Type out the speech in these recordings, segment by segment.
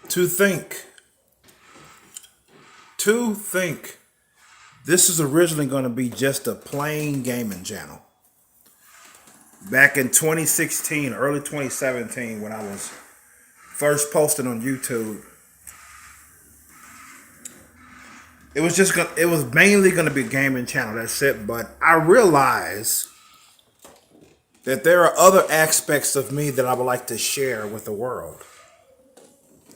To think. This is originally going to be just a plain gaming channel. Back in 2016, early 2017, when I was first posting on YouTube, it was mainly going to be a gaming channel. That's it. But I realized that there are other aspects of me that I would like to share with the world.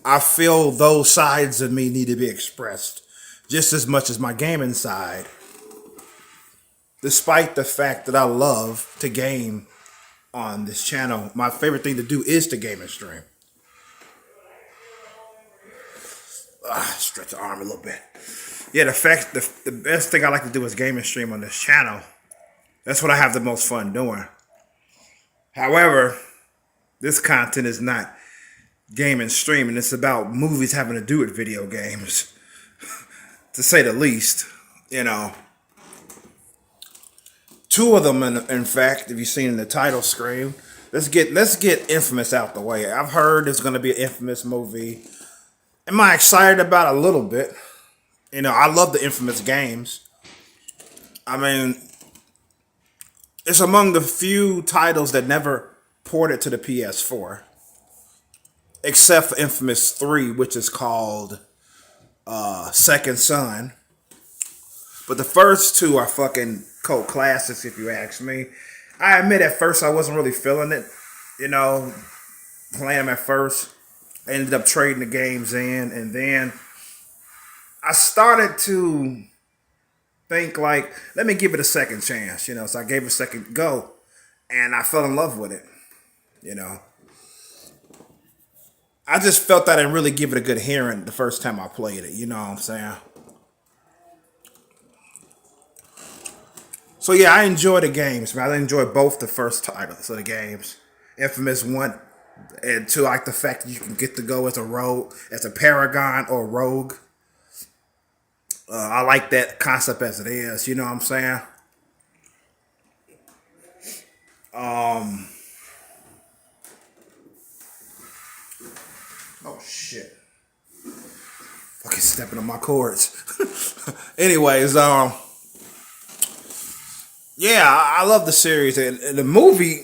I feel those sides of me need to be expressed just as much as my gaming side. Despite the fact that I love to game on this channel, my favorite thing to do is to game and stream. Stretch the arm a little bit. Yeah, the best thing I like to do is game and stream on this channel. That's what I have the most fun doing. However, this content is not game and stream, and it's about movies having to do with video games, to say the least. You know, two of them, in fact, if you've seen in the title screen. Let's get Infamous out the way. I've heard there's going to be an Infamous movie. Am I excited about it? A little bit? You know, I love the Infamous games. I mean, it's among the few titles that never ported to the PS4. Except for Infamous 3, which is called Second Son. But the first two are fucking cult classics, if you ask me. I admit at first I wasn't really feeling it. You know, playing them at first. I ended up trading the games in. And then I started to think like, let me give it a second chance. You know, so I gave it a second go. And I fell in love with it. You know. I just felt I didn't really give it a good hearing the first time I played it. You know what I'm saying? So yeah, I enjoy the games, man. I enjoy both the first titles of the games. Infamous 1 and 2. I like the fact that you can get to go as a rogue, as a paragon or rogue. I like that concept as it is. You know what I'm saying? Oh shit. Fucking stepping on my cords. Anyways, yeah, I love the series. And the movie,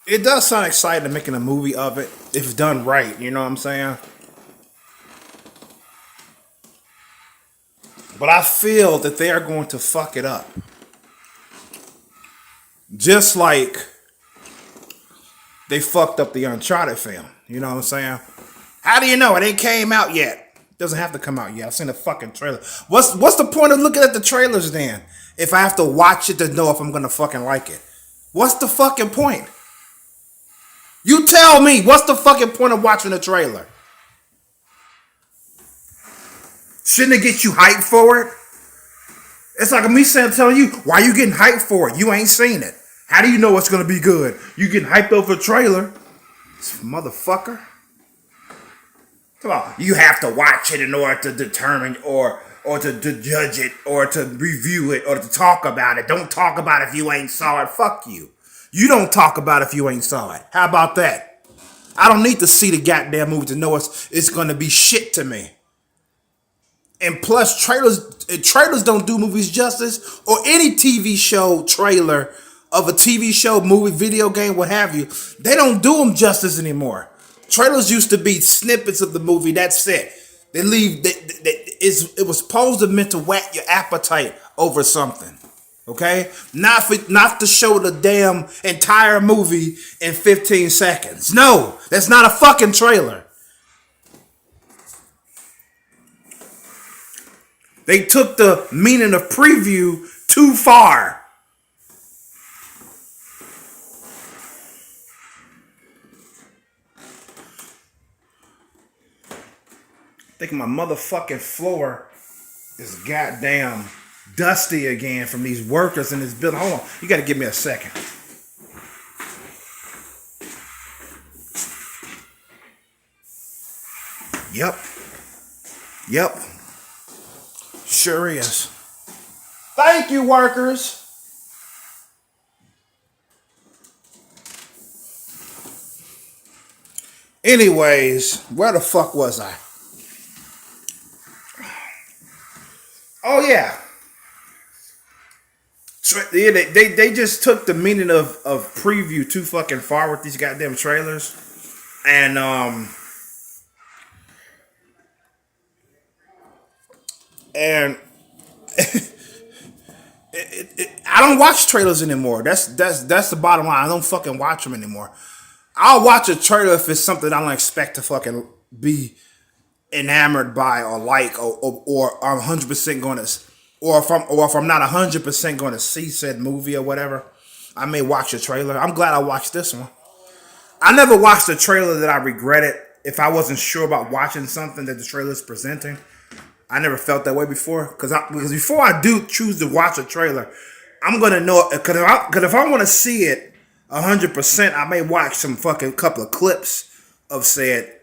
it does sound exciting to making a movie of it if it's done right, you know what I'm saying? But I feel that they are going to fuck it up. Just like they fucked up the Uncharted film, you know what I'm saying? How do you know? It ain't came out yet. It doesn't have to come out yet. I've seen the fucking trailer. What's the point of looking at the trailers then? If I have to watch it to know if I'm gonna fucking like it. What's the fucking point? You tell me, what's the fucking point of watching a trailer? Shouldn't it get you hyped for it? It's like me telling you, why you getting hyped for it? You ain't seen it. How do you know it's gonna be good? You getting hyped over a trailer? Motherfucker. Come on. You have to watch it in order to determine or to judge it or to review it or to talk about it. Don't talk about it if you ain't saw it. Fuck you. You don't talk about it if you ain't saw it. How about that? I don't need to see the goddamn movie to know it's going to be shit to me. And plus, trailers don't do movies justice, or any TV show trailer of a TV show, movie, video game, what have you. They don't do them justice anymore. Trailers used to be snippets of the movie. That's it. They leave. It was supposed to meant to whet your appetite over something. Okay, not to show the damn entire movie in 15 seconds. No, that's not a fucking trailer. They took the meaning of preview too far. I think my motherfucking floor is goddamn dusty again from these workers in this building. Hold on, you gotta give me a second. Yep. Sure is. Thank you, workers. Anyways, where the fuck was I? Oh yeah. Yeah, they just took the meaning of preview too fucking far with these goddamn trailers. And and I don't watch trailers anymore. That's the bottom line. I don't fucking watch them anymore. I'll watch a trailer if it's something I don't expect to fucking be enamored by or like or I'm 100% going to or if I'm not 100% going to see said movie or whatever. I may watch a trailer. I'm glad I watched this one. I never watched a trailer that I regretted if I wasn't sure about watching something that the trailer is presenting. I never felt that way before because before I do choose to watch a trailer, I'm gonna know because if I want to see it 100%, I may watch some fucking couple of clips of said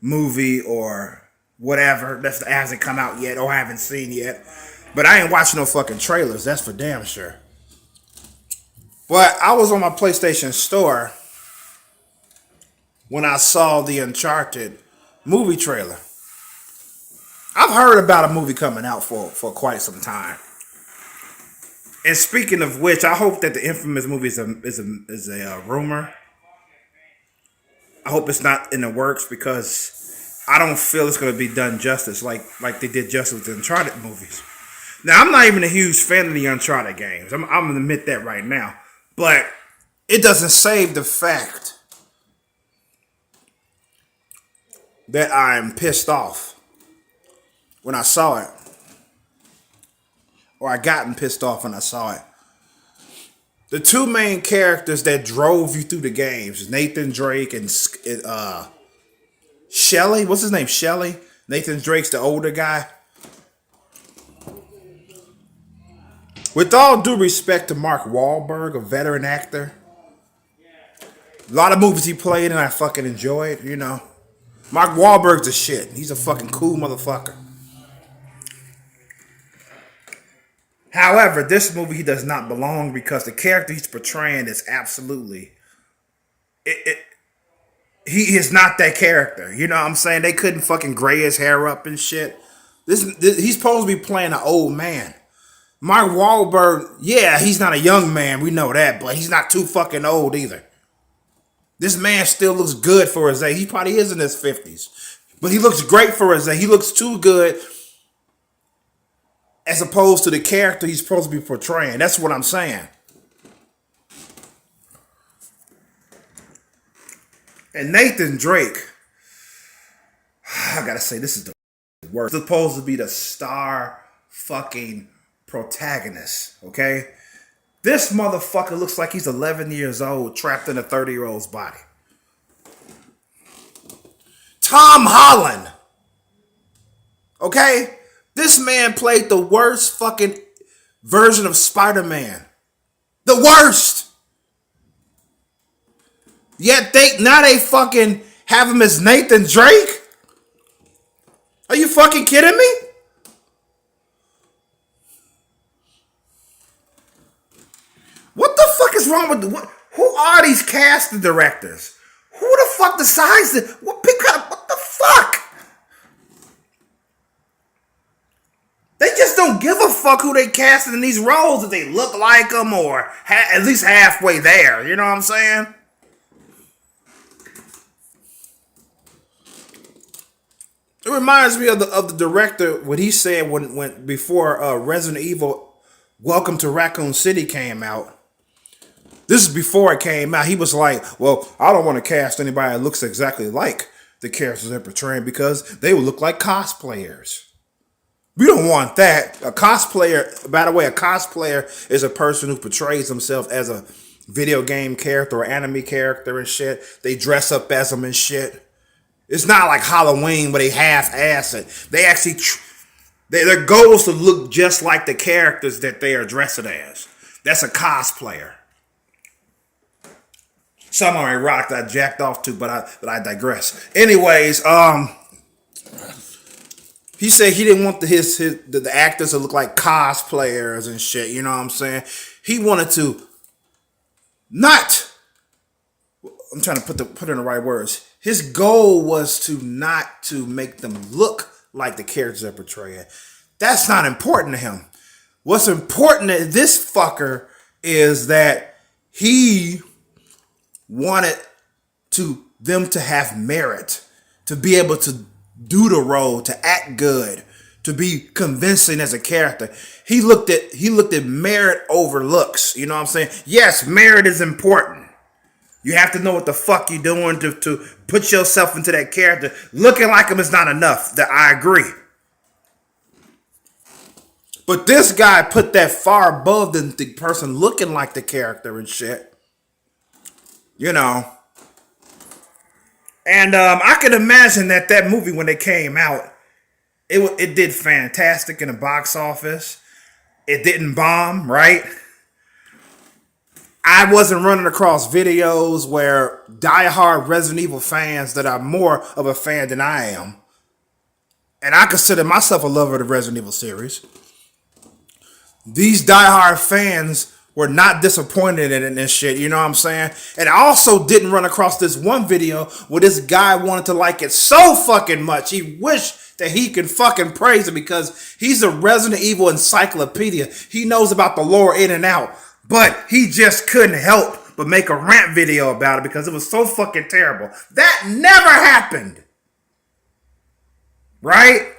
movie or whatever that hasn't come out yet or haven't seen yet. But I ain't watching no fucking trailers. That's for damn sure. But I was on my PlayStation Store when I saw the Uncharted movie trailer. I've heard about a movie coming out for quite some time. And speaking of which, I hope that the infamous movie is a rumor. I hope it's not in the works because I don't feel it's going to be done justice like they did justice with the Uncharted movies. Now, I'm not even a huge fan of the Uncharted games. I'm going to admit that right now. But it doesn't save the fact that I'm pissed off when I saw it. Or I gotten pissed off when I saw it. The two main characters that drove you through the games, Nathan Drake and Shelly. What's his name? Shelly? Nathan Drake's the older guy. With all due respect to Mark Wahlberg, a veteran actor, a lot of movies he played and I fucking enjoyed, you know. Mark Wahlberg's a shit. He's a fucking cool motherfucker. However, this movie he does not belong because the character he's portraying is absolutely he is not that character. You know what I'm saying? They couldn't fucking gray his hair up and shit. This he's supposed to be playing an old man. Mark Wahlberg, yeah, he's not a young man, we know that, but he's not too fucking old either. This man still looks good for his age. He probably is in his 50s. But he looks great for his age. He looks too good as opposed to the character he's supposed to be portraying. That's what I'm saying. And Nathan Drake, I gotta say, this is the worst. He's supposed to be the star fucking protagonist, okay? This motherfucker looks like he's 11 years old, trapped in a 30-year-old's body. Tom Holland, okay? This man played the worst fucking version of Spider-Man. The worst. Yet now they fucking have him as Nathan Drake? Are you fucking kidding me? What the fuck is wrong with who are these casting directors? Who the fuck decides it? What the fuck? They just don't give a fuck who they casting in these roles if they look like them or at least halfway there. You know what I'm saying? It reminds me of the director what he said when before Resident Evil Welcome to Raccoon City came out. This is before it came out. He was like, well, I don't want to cast anybody that looks exactly like the characters they're portraying because they would look like cosplayers. We don't want that. A cosplayer, by the way, a cosplayer is a person who portrays himself as a video game character or anime character and shit. They dress up as them and shit. It's not like Halloween where they half-ass it. They actually, their goal is to look just like the characters that they are dressed as. That's a cosplayer. Some are erotic that I jacked off to, but I digress. Anyways, he said he didn't want the actors to look like cosplayers and shit. You know what I'm saying? He wanted to not. I'm trying to put in the right words. His goal was to not to make them look like the characters they're portraying. That's not important to him. What's important to this fucker is that he wanted them to have merit, to be able to do the role, to act good, to be convincing as a character. He looked at merit over looks. You know what I'm saying? Yes, merit is important. You have to know what the fuck you're doing to put yourself into that character. Looking like him is not enough. That I agree. But this guy put that far above the person looking like the character and shit. You know. And I can imagine that movie, when it came out, it did fantastic in the box office. It didn't bomb, right? I wasn't running across videos where diehard Resident Evil fans that are more of a fan than I am. And I consider myself a lover of the Resident Evil series. These diehard fans were not disappointed in this shit, you know what I'm saying? And I also didn't run across this one video where this guy wanted to like it so fucking much. He wished that he could fucking praise it because he's a Resident Evil encyclopedia. He knows about the lore in and out. But he just couldn't help but make a rant video about it because it was so fucking terrible. That never happened. Right?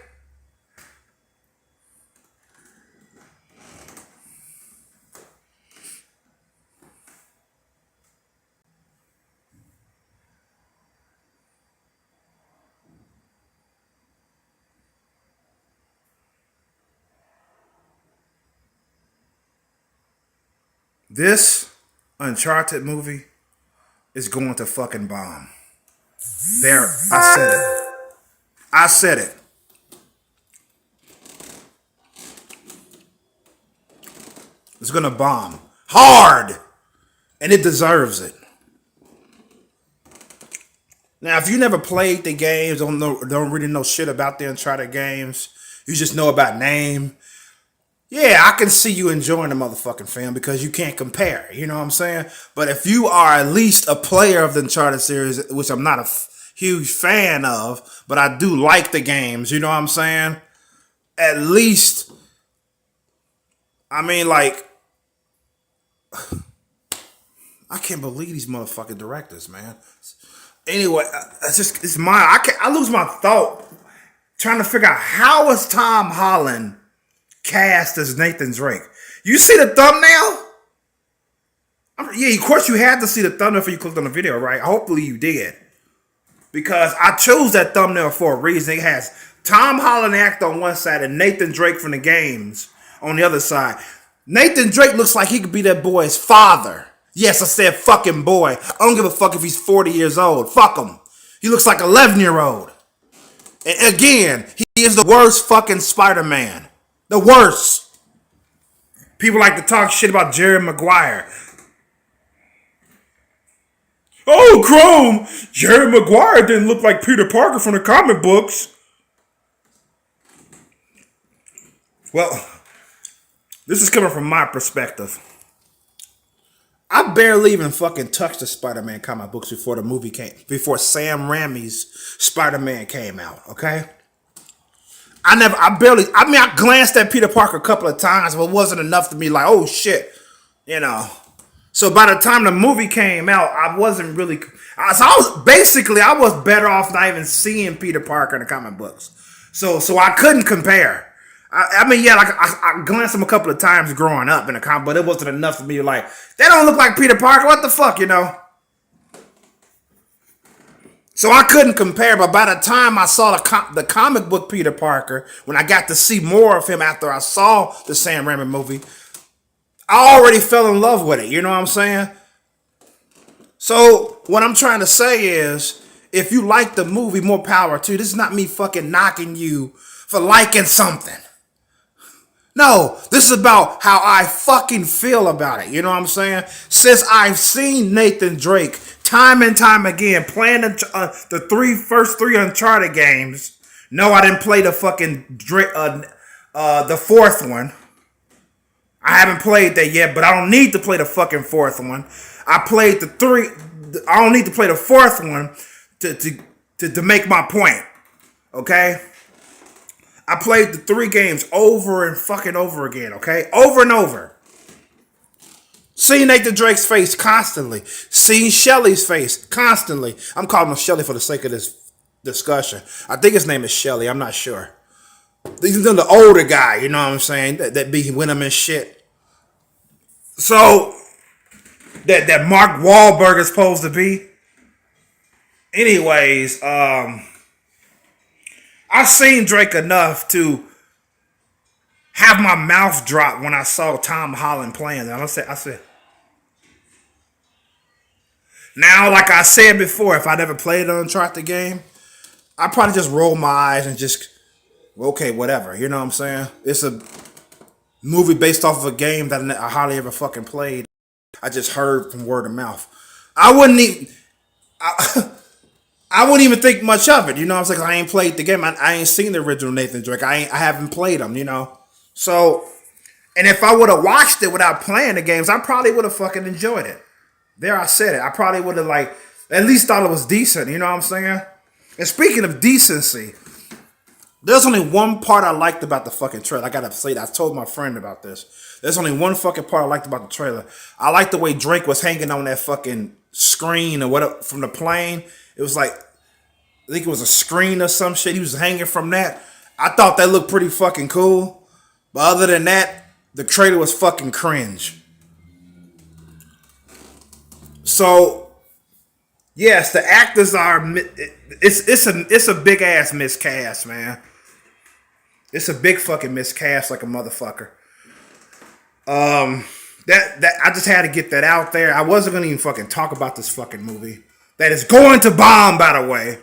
This Uncharted movie is going to fucking bomb. There, I said it. I said it. It's gonna bomb hard, and it deserves it. Now, if you never played the games, don't really know shit about the Uncharted games, you just know about name. Yeah, I can see you enjoying the motherfucking film because you can't compare. You know what I'm saying? But if you are at least a player of the Uncharted series, which I'm not a huge fan of, but I do like the games, you know what I'm saying? At least, I mean, like, I can't believe these motherfucking directors, man. Anyway, I lose my thought trying to figure out how is Tom Holland cast as Nathan Drake. You see the thumbnail? Yeah, of course you had to see the thumbnail before you clicked on the video, right? Hopefully you did. Because I chose that thumbnail for a reason. It has Tom Holland act on one side and Nathan Drake from the games on the other side. Nathan Drake looks like he could be that boy's father. Yes, I said fucking boy. I don't give a fuck if he's 40 years old. Fuck him. He looks like an 11-year-old. And again, he is the worst fucking Spider-Man. The worst. People like to talk shit about Jerry Maguire. Oh, Chrome! Jerry Maguire didn't look like Peter Parker from the comic books. Well, this is coming from my perspective. I barely even fucking touched the Spider-Man comic books before Sam Raimi's Spider-Man came out, okay? I glanced at Peter Parker a couple of times, but it wasn't enough to me like, oh shit, you know. So by the time the movie came out, I wasn't really, I was better off not even seeing Peter Parker in the comic books. So I couldn't compare. I glanced at him a couple of times growing up in the comic, but it wasn't enough to me like, they don't look like Peter Parker, what the fuck, you know? So I couldn't compare, but by the time I saw the comic book Peter Parker, when I got to see more of him after I saw the Sam Raimi movie, I already fell in love with it, you know what I'm saying? So what I'm trying to say is, if you like the movie, more power to you. This is not me fucking knocking you for liking something. No, this is about how I fucking feel about it, you know what I'm saying? Since I've seen Nathan Drake time and time again playing the first three Uncharted games. No, I didn't play the fucking the fourth one. I haven't played that yet, but I don't need to play the fucking fourth one. I played the I don't need to play the fourth one to make my point. Okay? I played the 3 games over and fucking over again, okay? Over and over. Seeing Nathan Drake's face constantly. Seeing Shelly's face constantly. I'm calling him Shelly for the sake of this discussion. I think his name is Shelly. I'm not sure. He's the older guy, you know what I'm saying? That be with him and shit. So, that Mark Wahlberg is supposed to be. Anyways, I've seen Drake enough to have my mouth drop when I saw Tom Holland playing. I said, now, like I said before, if I never played an Uncharted game, I'd probably just roll my eyes and just, okay, whatever. You know what I'm saying? It's a movie based off of a game that I hardly ever fucking played. I just heard from word of mouth. I wouldn't even think much of it. You know what I'm saying? I ain't played the game. I ain't seen the original Nathan Drake. I haven't played them, you know? So, and if I would have watched it without playing the games, I probably would have fucking enjoyed it. There, I said it. I probably would have, like, at least thought it was decent. You know what I'm saying? And speaking of decency, there's only one part I liked about the fucking trailer. I gotta say that. I told my friend about this. There's only one fucking part I liked about the trailer. I liked the way Drake was hanging on that fucking screen or whatever from the plane. It was like, I think it was a screen or some shit. He was hanging from that. I thought that looked pretty fucking cool. But other than that, the trailer was fucking cringe. So, yes, the actors are. It's a big ass miscast, man. It's a big fucking miscast, like a motherfucker. That I just had to get that out there. I wasn't gonna even fucking talk about this fucking movie that is going to bomb. By the way,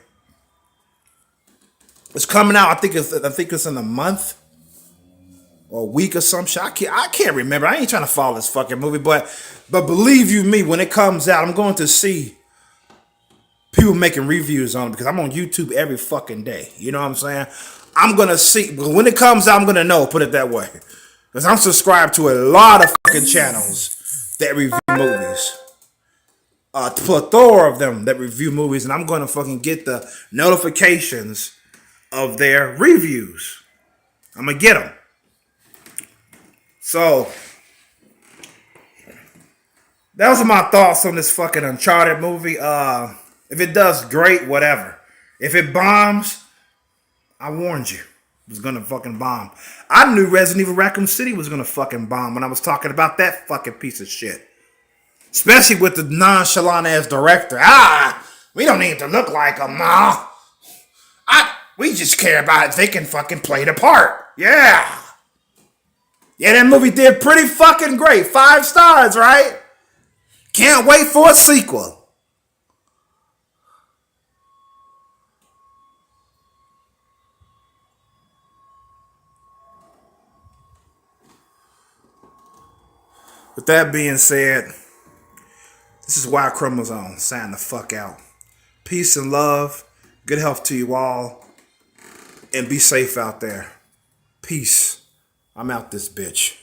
it's coming out. I think it's in a month or a week or some shit. I can't remember. I ain't trying to follow this fucking movie, but believe you me, when it comes out, I'm going to see people making reviews on it because I'm on YouTube every fucking day. You know what I'm saying? I'm gonna see, but when it comes out, I'm gonna know. Put it that way, because I'm subscribed to a lot of fucking channels that review movies. A plethora of them that review movies, and I'm gonna fucking get the notifications of their reviews. I'm gonna get them. So, those are my thoughts on this fucking Uncharted movie. If it does, great, whatever. If it bombs, I warned you. It was gonna fucking bomb. I knew Resident Evil Raccoon City was gonna fucking bomb when I was talking about that fucking piece of shit. Especially with the nonchalant ass director. We don't need to look like them, no. We just care about if they can fucking play the part. Yeah. Yeah, that movie did pretty fucking great. 5 stars, right? Can't wait for a sequel. With that being said, this is Wild Chromosome signing the fuck out. Peace and love. Good health to you all. And be safe out there. Peace. I'm out this bitch.